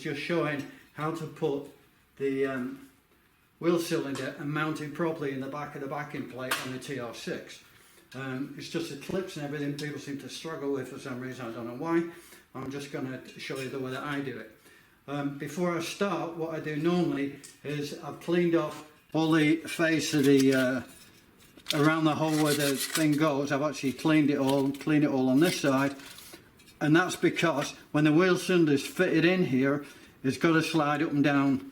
just showing how to put the wheel cylinder and mount it properly in the back of the backing plate on the TR6. It's just the clips and everything people seem to struggle with for some reason, I don't know why. I'm just going to show you the way that I do it. Before I start, what I do normally is I've cleaned off all the face of the around the hole where the thing goes. I've actually cleaned it all on this side, and that's because when the wheel cylinder is fitted in here, it's got to slide up and down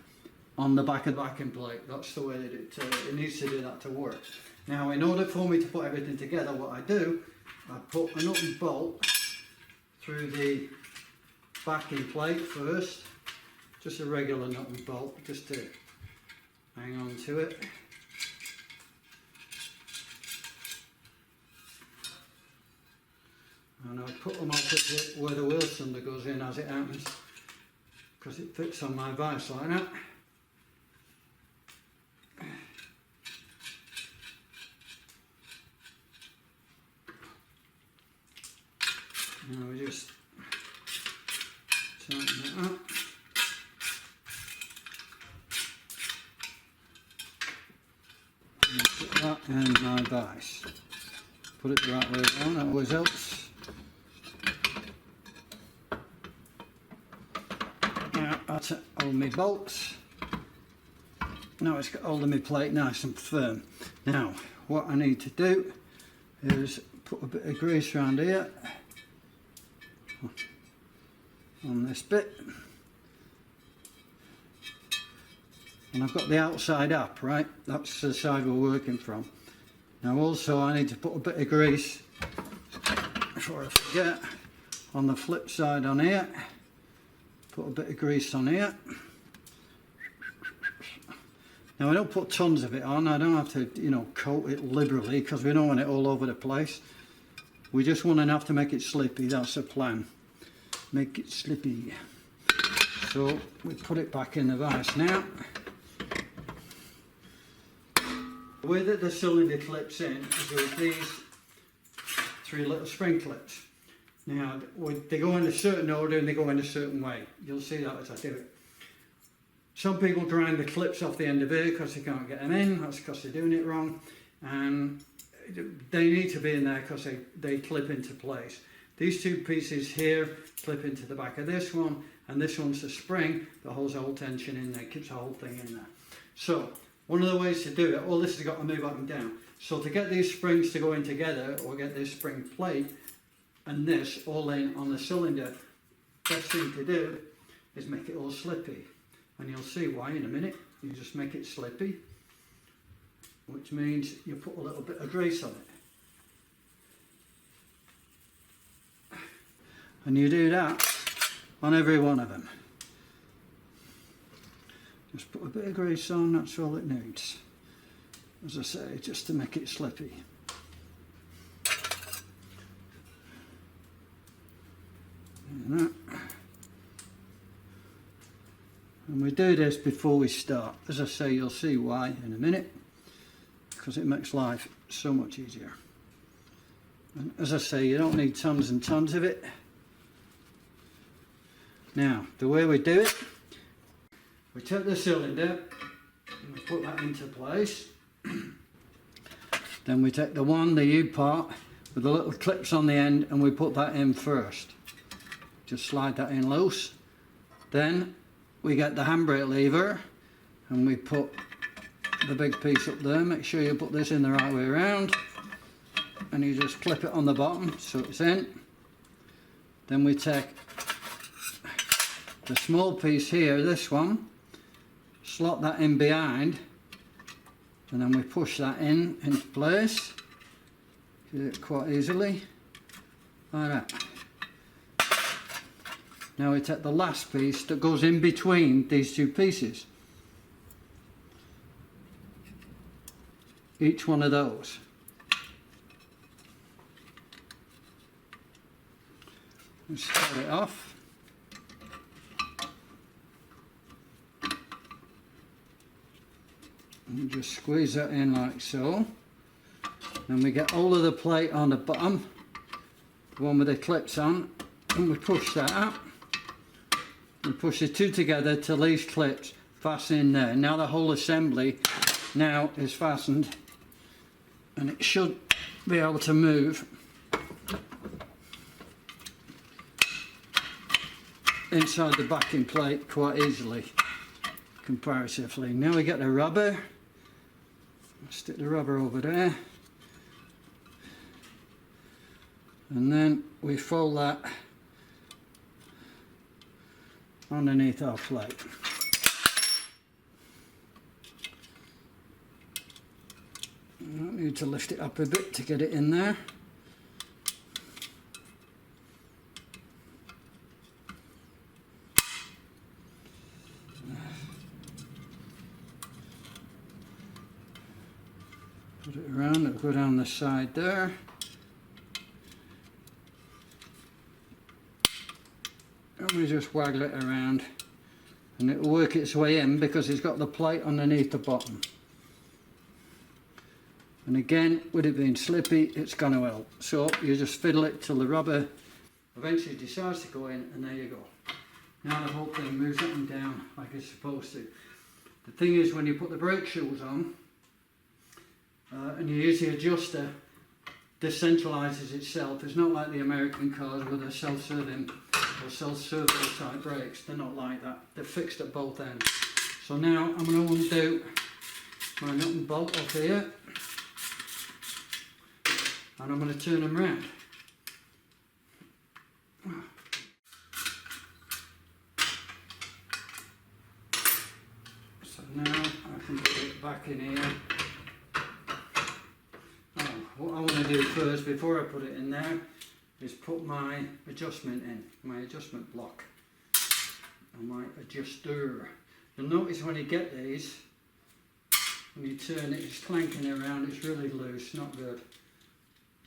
on the back of the backing plate. That's the way that it needs to do that to work. Now, in order for me to put everything together, what I do, I put a nut and bolt through the backing plate first, just a regular nut and bolt, just to hang on to it. And I put them opposite where the wheel cylinder goes in, as it happens, because it fits on my vise like that. Now we just tighten that up. And put that in my vise. Put it the right way around, that always helps. Now that's all my bolts. Now it's got hold of my plate nice and firm. Now what I need to do is put a bit of grease around here on this bit, and I've got the outside up, right? That's the side we're working from. Now also I need to put a bit of grease, before I forget, on the flip side on here. Put a bit of grease on here. Now I don't put tons of it on, I don't have to, you know, coat it liberally, because we don't want it all over the place. We just want enough to make it slippy, that's the plan. Make it slippy. So we put it back in the vise now. The way that the cylinder clips in is with these 3 little spring clips. Now they go in a certain order and they go in a certain way. You'll see that as I do it. Some people grind the clips off the end of it because they can't get them in. That's because they're doing it wrong. And they need to be in there because they clip into place. These 2 pieces here clip into the back of this one, and this one's a spring that holds the whole tension in there, keeps the whole thing in there. So one of the ways to do it, all this has got to move up and down. So to get these springs to go in together, or get this spring plate and this all in on the cylinder, best thing to do is make it all slippy. And you'll see why in a minute. You just make it slippy, which means you put a little bit of grease on it. And you do that on every one of them. Just put a bit of grease on, that's all it needs. As I say, just to make it slippy. And that. And we do this before we start. As I say, you'll see why in a minute, because it makes life so much easier. And as I say, you don't need tons and tons of it. Now, the way we do it, we take the cylinder and we put that into place. Then we take the U part with the little clips on the end, and we put that in first. Just slide that in loose. Then we get the handbrake lever and we put the big piece up there. Make sure you put this in the right way around, and you just clip it on the bottom so it's in. Then we take the small piece here, this one, slot that in behind, and then we push that into place. Do it quite easily, like that. Now we take the last piece that goes in between these 2 pieces. Each one of those. And start it off. And just squeeze that in like so. Then we get all of the plate on the bottom, the one with the clips on, and we push that up. and push the two together till these clips fasten in there. Now the whole assembly now is fastened, and it should be able to move inside the backing plate quite easily, comparatively. Now we get the rubber. Stick the rubber over there, and then we fold that underneath our plate. I need to lift it up a bit to get it in there. Put it around, it'll go down the side there. And we just waggle it around, and it'll work its way in because it's got the plate underneath the bottom. And again, with it being slippy, it's going to help. So you just fiddle it till the rubber eventually decides to go in, and there you go. Now the whole thing moves up and down like it's supposed to. The thing is, when you put the brake shoes on, and you use the adjuster, this centralises itself. It's not like the American cars with their self-serving or self-servo type brakes. They're not like that. They're fixed at both ends. So now I'm going to undo my nut and bolt off here, and I'm going to turn them round. So now I can put it back in here. What I want to do first, before I put it in there, is put my adjustment in, my adjustment block, and my adjuster. You'll notice when you get these, when you turn it, it's clanking around, it's really loose, not good.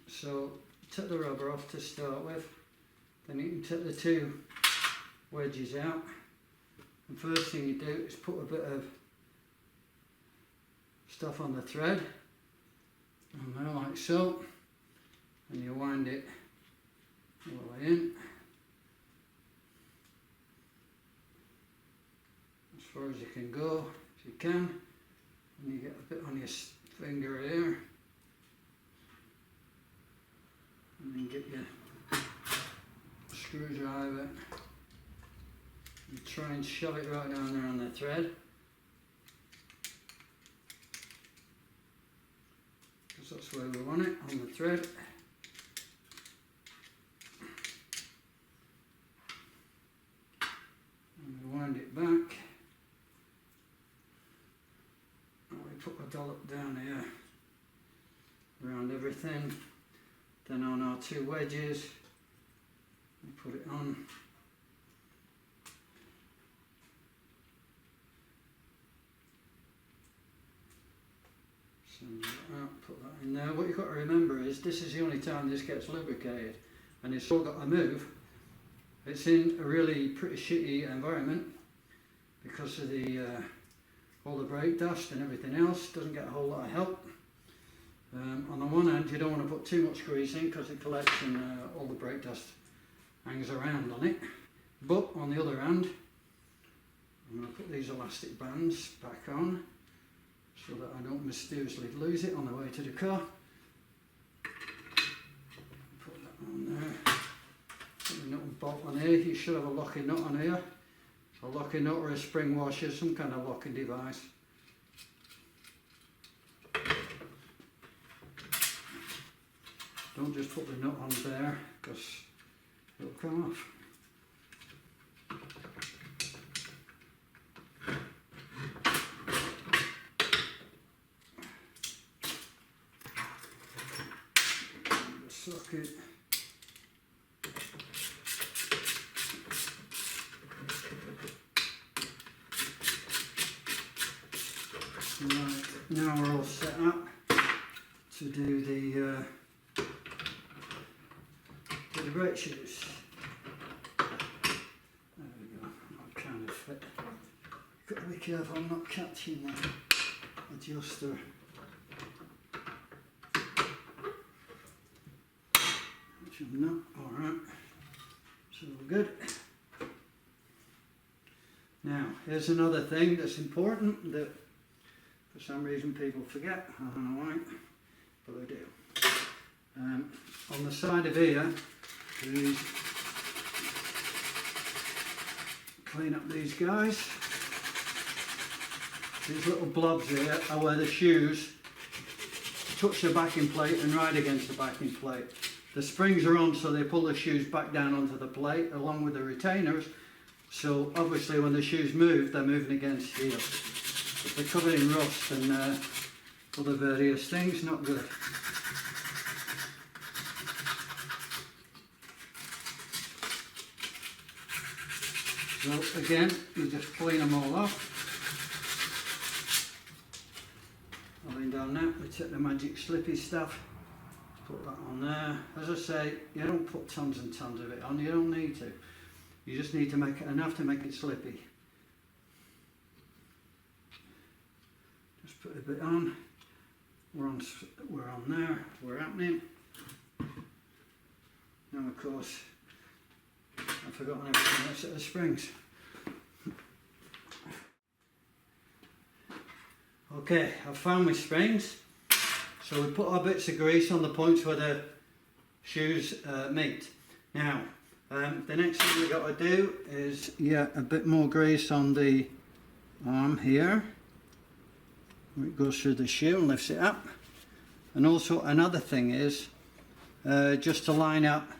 So take the rubber off to start with, then you can take the two wedges out, and first thing you do is put a bit of stuff on the thread, and now like so, and you wind it all the way in, as far as you can go, if you can, and you get a bit on your finger here, and then get your screwdriver and try and shove it right down there on the thread. That's where we want it, on the thread. And we wind it back. And we put a dollop down here around everything. Then on our two wedges, we put it on. Put that in there. What you've got to remember is this is the only time this gets lubricated, and it's still got to move. It's in a really pretty shitty environment because of the all the brake dust and everything else. Doesn't get a whole lot of help. On the one hand, you don't want to put too much grease in because it collects and all the brake dust hangs around on it. But on the other hand, I'm going to put these elastic bands back on, so that I don't mysteriously lose it on the way to the car. Put that on there. Put the nut and bolt on here. You should have a locking nut on here. A locking nut or a spring washer, some kind of locking device. Don't just put the nut on there, because it'll come off. Socket. Right, now we're all set up to do the brake shoes. There we go, that kind of fit. Got to be careful I'm not catching that adjuster. Which I'm not, alright. So we're good. Now, here's another thing that's important that for some reason people forget. I don't know why, but they do. On the side of here, these, clean up these guys. These little blobs here are where the shoes touch the backing plate and ride against the backing plate. The springs are on so they pull the shoes back down onto the plate along with the retainers. So obviously when the shoes move, they're moving against here. But they're covered in rust and other various things, not good. So again, you just clean them all off. Having done that, we take the magic slippy stuff, put that on there. As I say, you don't put tons and tons of it on, you don't need to. You just need to make it enough to make it slippy. Just put a bit on. We're on there, we're happening. Now of course, I've forgotten everything else at the springs. Okay, I've found my springs. So we put our bits of grease on the points where the shoes meet. Now, the next thing we've got to do is a bit more grease on the arm here. It goes through the shoe and lifts it up. And also another thing is just to line up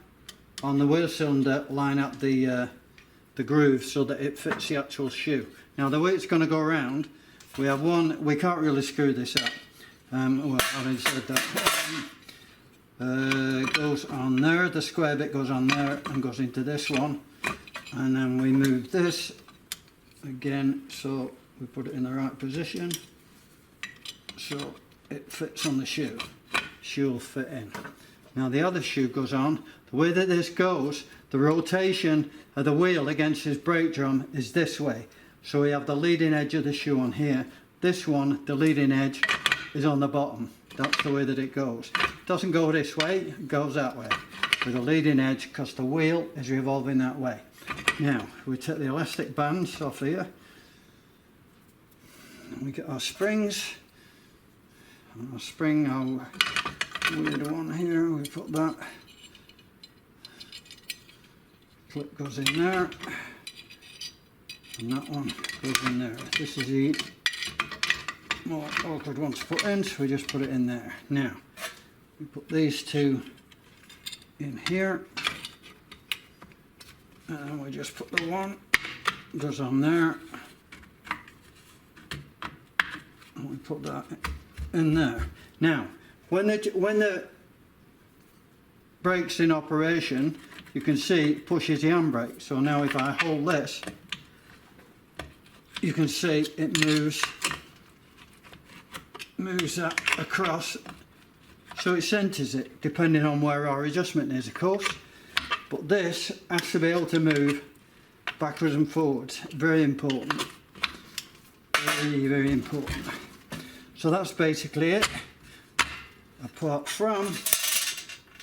on the wheel cylinder, line up the groove so that it fits the actual shoe. Now the way it's going to go around, we have one, we can't really screw this up. Well, having said that, goes on there, the square bit goes on there and goes into this one. And then we move this again, so we put it in the right position. So it fits on the shoe. Shoe will fit in. Now the other shoe goes on. The way that this goes, the rotation of the wheel against this brake drum is this way. So we have the leading edge of the shoe on here. This one, the leading edge, is on the bottom. That's the way that it goes. It doesn't go this way, it goes that way. With the leading edge, because the wheel is revolving that way. Now, we take the elastic bands off here. And we get our springs. And our spring, our weird one here, we put that. Clip goes in there. And that one goes in there. This is the more awkward one to put in, so we just put it in there. Now, we put these two in here. And we just put the one, goes on there. And we put that in there. Now, when the brake's in operation, you can see it pushes the handbrake. So now if I hold this, you can see it moves that across, so it centres it depending on where our adjustment is, of course. But this has to be able to move backwards and forwards. Very important. Very, very important. So that's basically it. Apart from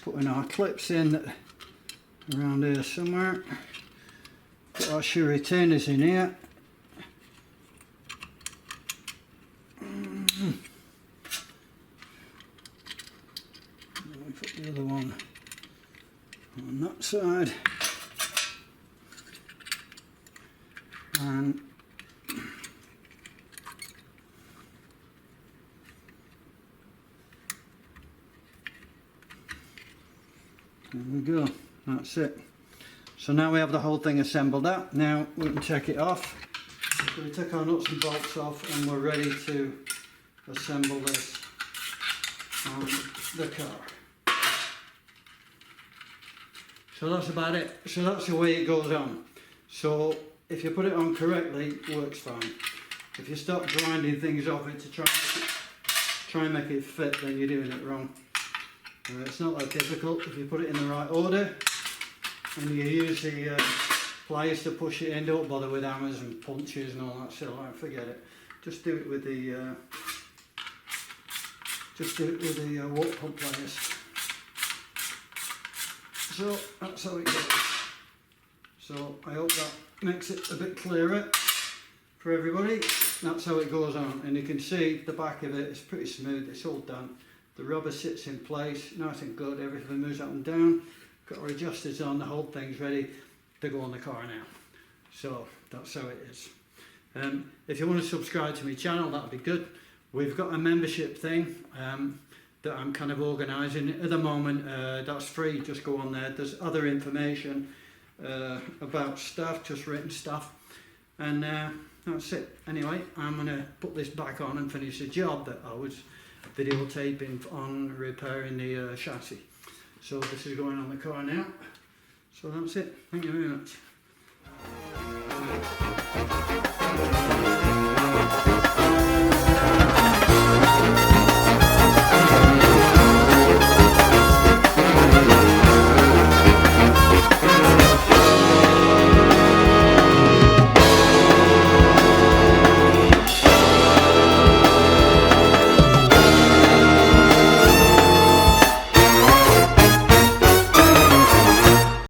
putting our clips in around here somewhere. Put our shoe retainers in here. Put the other one on that side, and there we go, that's it. So now we have the whole thing assembled up. Now we can take it off. So we take our nuts and bolts off and we're ready to assemble this on the car. So that's about it. So that's the way it goes on. So if you put it on correctly, it works fine. If you start grinding things off it to try and make it fit, then you're doing it wrong. It's not that difficult if you put it in the right order and you use the pliers to push it in. Don't bother with hammers and punches and all that shit. Like, forget it. Just do it with the water pump pliers. So that's how it goes. So I hope that makes it a bit clearer. for everybody. That's how it goes on, and you can see the back of it is pretty smooth. It's all done. The rubber sits in place, nice and good. Everything moves up and down. Got our adjusters on. The whole thing's ready to go on the car now. So that's how it is. If you want to subscribe to my channel, that'd be good. We've got a membership thing that I'm kind of organising at the moment. That's free. Just go on there. There's other information about stuff, just written stuff, and that's it. Anyway, I'm going to put this back on and finish the job that I was videotaping on repairing the chassis. So this is going on the car now. So that's it. Thank you very much.